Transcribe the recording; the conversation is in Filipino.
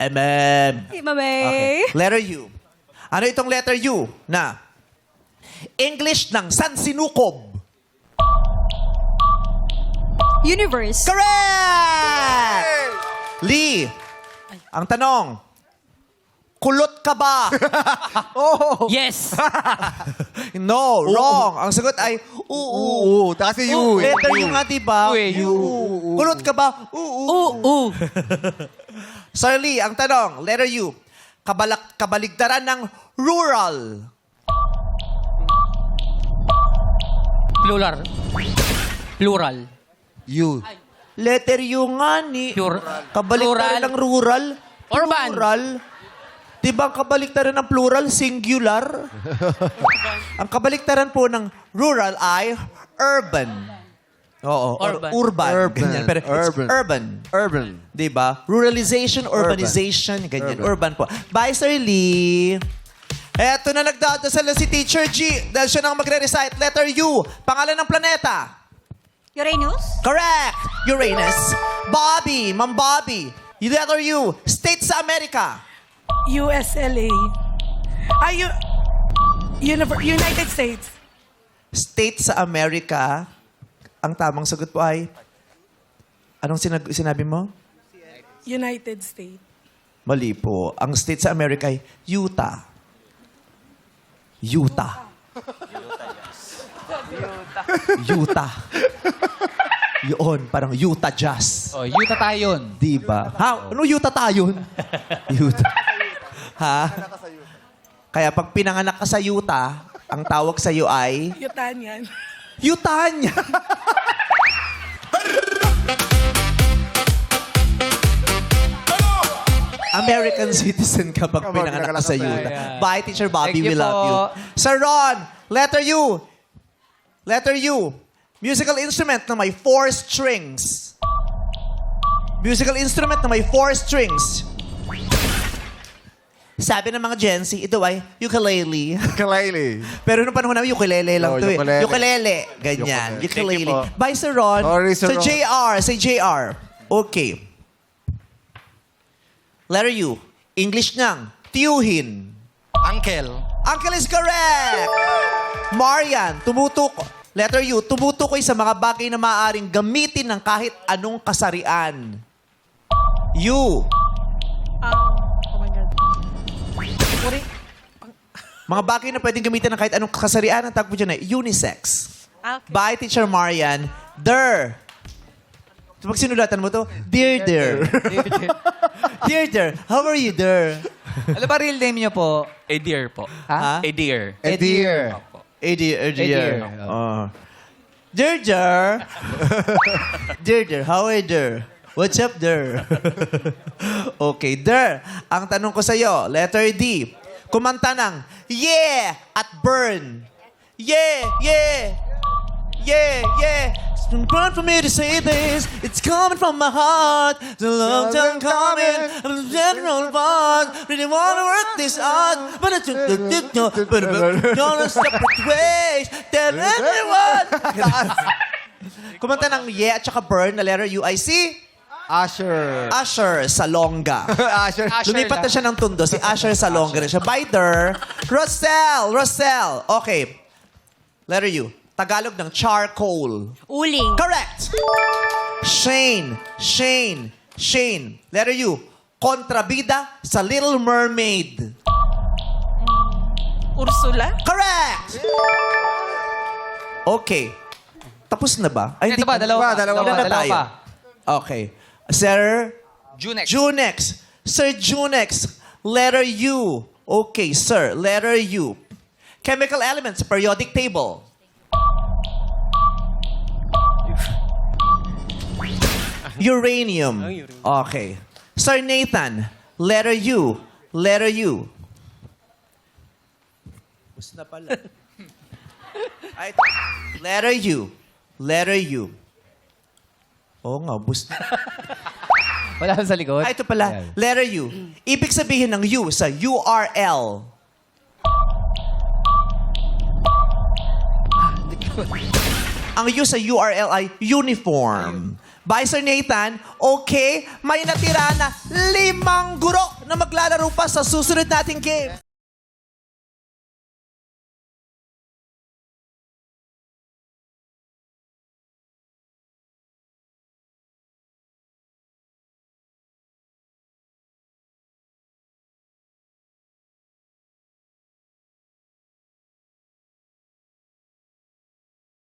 Amen. Mame. Letter U. Ano itong letter U na English ng San Sinukob? Universe. Correct! Lee, ang tanong, kulot ka ba? Yes! No, wrong. Ang sagot ay, oo. Kasi you. Letter U nga, diba? U. Kulot ka ba? Oo. Sir Lee, ang tanong, letter U, kabaligtaran ng rural. Plural. Plural. You. Letter U nga ni. Kabaligtaran Plural. ng rural. Urban. Plural. Diba ang kabaligtaran ng plural, singular? Ang kabaligtaran po ng rural ay urban. Oo. or Urban. urban. Urban. Ganyan. Pero it's urban. Urban. Diba? Ruralization, urbanization, ganyan. Urban po. Bye, Sir Lee. Eto na nagdadasal na si Teacher G dahil siya nang magre-recite. Letter U. Pangalan ng planeta. Uranus. Correct. Uranus. Bobby. Ma'am Bobby. Letter U. State sa Amerika. USLA. United States. State sa Amerika. Ang tamang sagot po ay... Anong sinabi mo? United States. Mali po. Ang state sa Amerika ay Utah. Utah. Utah. Yun, parang Utah Jazz. Oh, Utah tayo yun. Diba? Ha? Ano Utah tayo? Utah. Ha? Kaya pag pinanganak ka sa Utah, ang tawag sa iyo ay Yutanian. Utanya. American citizen ka pag pinanganak ka sa Utah. Bye, Teacher Bobby. Thank you We love po. you. Sir Ron, letter U. Letter U. Musical instrument na may 4 strings. Musical instrument na may 4 strings. Sabi ng mga Gen Z, ito ay ukulele. Kalili. Pero nung panahon namin, ukulele lang Oh, to ukulele. eh. Ukulele. Ganyan. Ukulele. Ukulele. Thank you po. Bye, Sir Ron. Sorry, Sir So, Ron. JR. Say JR. Okay. Letter U. English niyang, tiyuhin. Uncle. Uncle is correct! Marian, tumutukoy. Letter U, tumutukoy sa mga bagay na maaaring gamitin ng kahit anong kasarian. U. Oh my God. Mga bagay na pwedeng gamitin ng kahit anong kasarian, ang tawag po dyan ay unisex. Okay. Bye, Teacher Marian. Der. So, pag sinulatan mo to, Dear Der. Dear Der, how are you, Der? Ano ba real name niyo po? Edir po. Ha? Edir. Edir. Dear, Dear. Dear. Dear Der. Dear Der, how are you, Der? What's up, Der? Okay, Der. Ang tanong ko sa'yo, letter D. Kumanta ng yeah at burn. Yeah, yeah. Yeah, yeah. It's been hard for me to say this. It's coming from my heart. It's a long time coming. I'm a general boss. Really want to work this out. But I took gonna stop it ways. Tell everyone. Kumanta ng yeah at saka burn na letter U-I-C. Usher. Usher Salonga. Usher. Lumipat na siya ng tundo. Si Usher Salonga na siya. Biter. Rosel. Okay. Letter U. Tagalog ng charcoal. Uling. Correct. Shane. Letter U. Kontrabida sa Little Mermaid. Ursula. Correct. Okay. Tapos na ba? Ay, Ito ba? Dalawa Ilan na tayo? pa. Okay. Sir Junex. Junex. Sir Junex. Letter U. Okay, sir. Letter U. Chemical elements, periodic table. Uranium. Okay. Sir Nathan. Letter U. Bus na pala. Ay, letter U. Oo nga, bus na. Wala sa likod. Ito pala, Ayan. letter U. Ibig sabihin ng U sa URL. Ang U sa URL ay uniform. Bye, Sir Nathan. Okay, may natira na 5 guro. maglalaro pa sa susunod nating game.